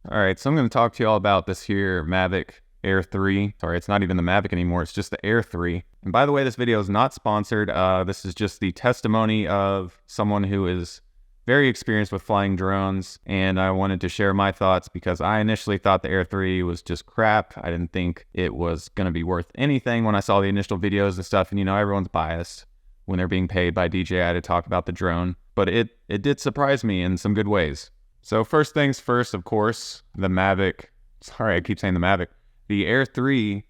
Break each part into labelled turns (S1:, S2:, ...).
S1: All right, so I'm going to talk to you all about this here Mavic Air 3. Sorry, it's not even the Mavic anymore. It's just the Air 3. And by the way, this video is not sponsored. This is just the testimony of someone who is very experienced with flying drones. And I wanted to share my thoughts because I initially thought the Air 3 was just crap. I didn't think it was going to be worth anything when I saw the initial videos and stuff. And you know, everyone's biased when they're being paid by DJI to talk about the drone. But it did surprise me in some good ways. So first things first, of course, the Mavic, sorry, I keep saying the Mavic. The Air 3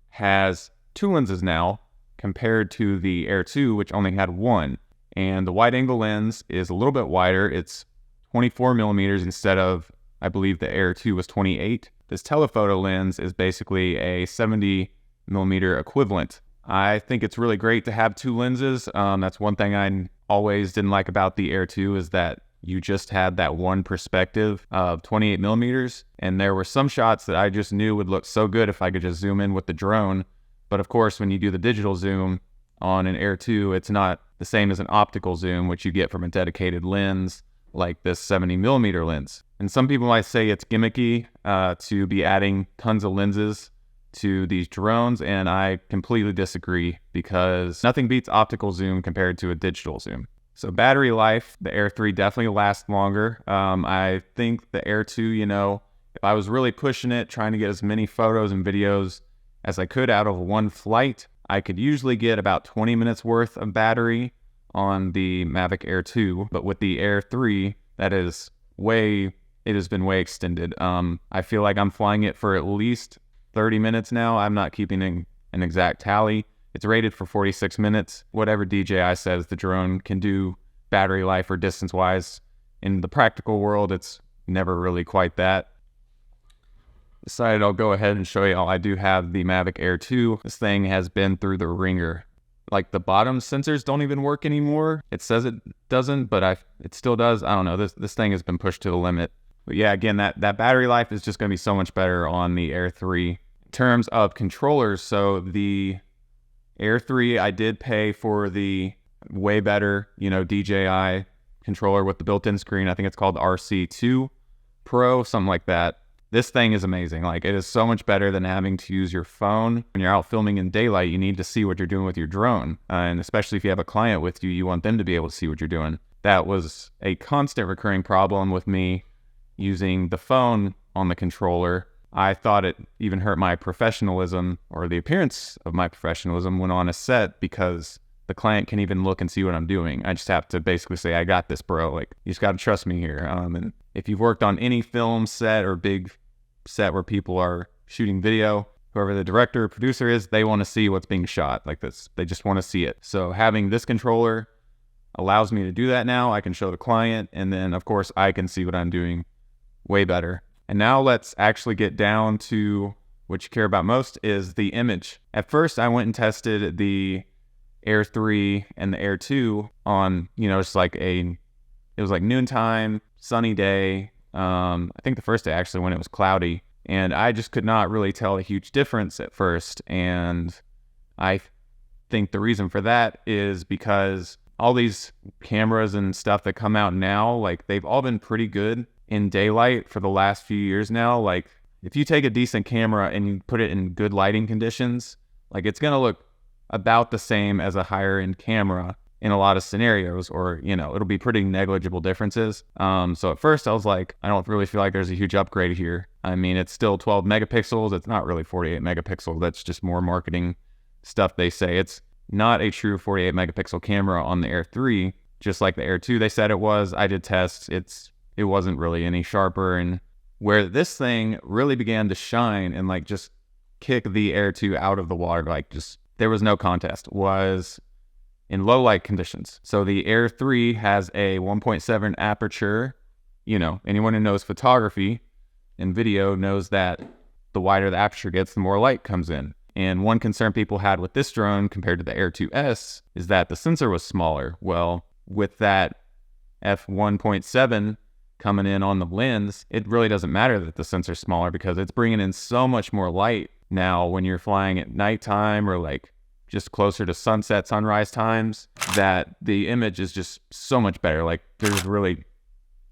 S1: has 2 lenses now compared to the Air 2, which only had 1. And the wide angle lens is a little bit wider. It's 24 millimeters instead of, I believe the Air 2 was 28. This telephoto lens is basically a 70 millimeter equivalent. I think it's really great to have 2 lenses. That's one thing I always didn't like about the Air 2 is that you just had that one perspective of 28 millimeters. And there were some shots that I just knew would look so good if I could just zoom in with the drone. But of course, when you do the digital zoom on an Air 2, it's not the same as an optical zoom, which you get from a dedicated lens like this 70 millimeter lens. And some people might say it's gimmicky to be adding tons of lenses to these drones, and I completely disagree because nothing beats optical zoom compared to a digital zoom. So battery life, the Air 3 definitely lasts longer. I think the Air 2, you know, if I was really pushing it, trying to get as many photos and videos as I could out of one flight, I could usually get about 20 minutes worth of battery on the Mavic Air 2. But with the Air 3, it has been way extended. I feel like I'm flying it for at least 30 minutes now. I'm not keeping an exact tally. It's rated for 46 minutes. Whatever DJI says the drone can do battery life or distance-wise. In the practical world, it's never really quite that. Decided I'll go ahead and show you all. I do have the Mavic Air 2. This thing has been through the ringer. Like the bottom sensors don't even work anymore. It says it doesn't, but it still does. I don't know. This thing has been pushed to the limit. But yeah, again, that battery life is just going to be so much better on the Air 3. In terms of controllers, so the Air 3, I did pay for the way better, DJI controller with the built-in screen. I think it's called the RC2 Pro, something like that. This thing is amazing. Like, it is so much better than having to use your phone. When you're out filming in daylight, you need to see what you're doing with your drone. And especially if you have a client with you, you want them to be able to see what you're doing. That was a constant recurring problem with me using the phone on the controller. I thought it even hurt my professionalism or the appearance of my professionalism when on a set because the client can even look and see what I'm doing. I just have to basically say, I got this, bro. Like, you just got to trust me here. And if you've worked on any film set or big set where people are shooting video, whoever the director or producer is, they want to see what's being shot like this. They just want to see it. So having this controller allows me to do that now. I can show the client, and then, of course, I can see what I'm doing way better. And now let's actually get down to what you care about most is the image. At first, I went and tested the Air 3 and the Air 2 on, it's like it was like noontime, sunny day. I think the first day actually when it was cloudy. And I just could not really tell a huge difference at first. And I think the reason for that is because all these cameras and stuff that come out now, like, they've all been pretty good in daylight for the last few years now. Like, if you take a decent camera and you put it in good lighting conditions, like, it's going to look about the same as a higher end camera in a lot of scenarios, or, it'll be pretty negligible differences. So at first I was like, I don't really feel like there's a huge upgrade here. I mean, it's still 12 megapixels. It's not really 48 megapixels. That's just more marketing stuff they say. It's not a true 48 megapixel camera on the Air 3, just like the Air 2 they said it was. I did tests. It wasn't really any sharper. And where this thing really began to shine and like just kick the Air 2 out of the water, like just there was no contest, was in low light conditions. So the Air 3 has a 1.7 aperture. Anyone who knows photography and video knows that the wider the aperture gets, the more light comes in. And one concern people had with this drone compared to the Air 2S is that the sensor was smaller. Well, with that f1.7 coming in on the lens, it really doesn't matter that the sensor's smaller because it's bringing in so much more light now when you're flying at nighttime or like just closer to sunset, sunrise times, that the image is just so much better. Like, there's really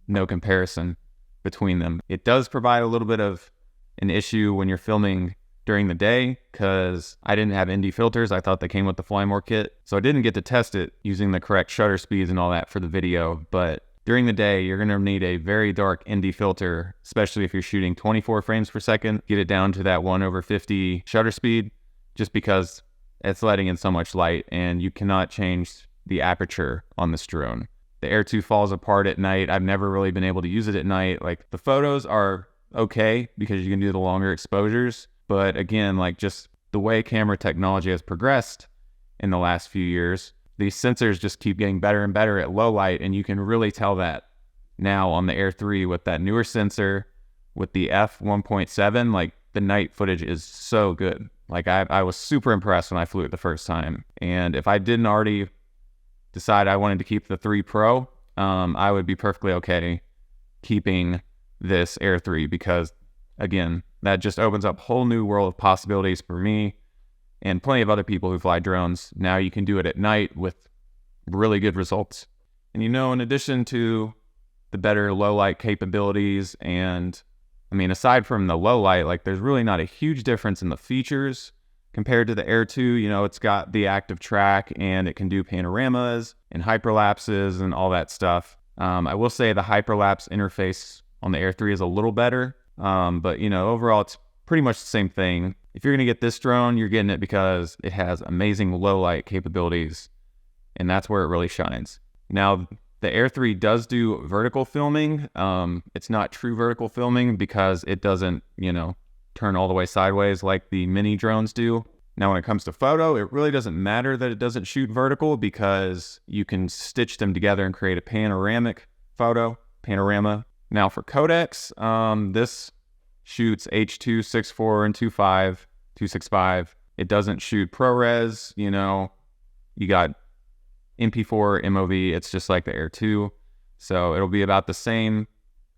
S1: no comparison. between them. It does provide a little bit of an issue when you're filming during the day because I didn't have ND filters. I thought they came with the Fly More kit. So I didn't get to test it using the correct shutter speeds and all that for the video. But during the day, you're going to need a very dark ND filter, especially if you're shooting 24 frames per second. Get it down to that 1/50 shutter speed just because it's letting in so much light and you cannot change the aperture on this drone. The Air 2 falls apart at night. I've never really been able to use it at night. Like, the photos are okay because you can do the longer exposures. But again, like, just the way camera technology has progressed in the last few years, these sensors just keep getting better and better at low light. And you can really tell that now on the Air 3 with that newer sensor, with the f1.7, like, the night footage is so good. Like, I was super impressed when I flew it the first time. And if I didn't already decide I wanted to keep the 3 Pro, I would be perfectly okay keeping this Air 3 because, again, that just opens up a whole new world of possibilities for me and plenty of other people who fly drones. Now you can do it at night with really good results. And you know, in addition to the better low light capabilities, and I mean, aside from the low light, like, there's really not a huge difference in the features compared to the Air 2. You know, it's got the active track and it can do panoramas and hyperlapses and all that stuff. I will say the hyperlapse interface on the Air 3 is a little better, but you know, overall it's pretty much the same thing. If you're gonna get this drone, you're getting it because it has amazing low light capabilities, and that's where it really shines. Now, the Air 3 does do vertical filming. It's not true vertical filming because it doesn't, you know, turn all the way sideways like the mini drones do. Now, when it comes to photo, it really doesn't matter that it doesn't shoot vertical because you can stitch them together and create a panorama. Now for Codex, this shoots H.2, 6.4, and 2.5, 265. It doesn't shoot ProRes, you know, you got MP4, MOV, it's just like the Air 2. So it'll be about the same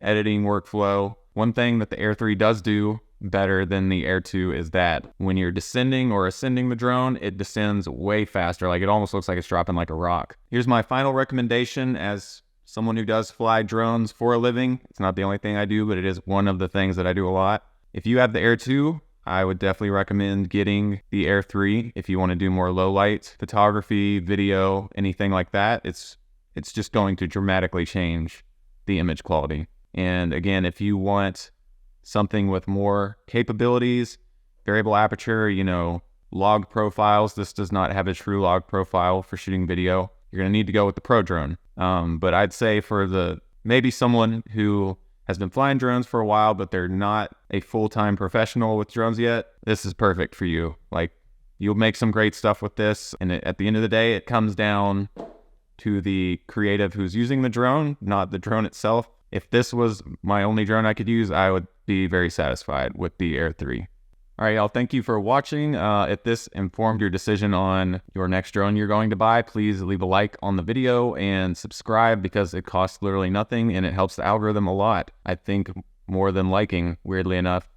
S1: editing workflow. One thing that the Air 3 does do better than the Air 2 is that when you're descending or ascending the drone, it descends way faster. Like, it almost looks like it's dropping like a rock. Here's my final recommendation as someone who does fly drones for a living. It's not the only thing I do, but it is one of the things that I do a lot. If you have the Air 2, I would definitely recommend getting the Air 3 if you want to do more low light photography, video, anything like that. It's just going to dramatically change the image quality. And again, if you want something with more capabilities, variable aperture, you know, log profiles, this does not have a true log profile for shooting video. You're going to need to go with the Pro drone. But I'd say for maybe someone who has been flying drones for a while, but they're not a full-time professional with drones yet, this is perfect for you. Like, you'll make some great stuff with this. And at the end of the day, it comes down to the creative who's using the drone, not the drone itself. If this was my only drone I could use, I would be very satisfied with the Air 3. All right, y'all, thank you for watching. If this informed your decision on your next drone you're going to buy, please leave a like on the video and subscribe because it costs literally nothing and it helps the algorithm a lot. I think more than liking, weirdly enough.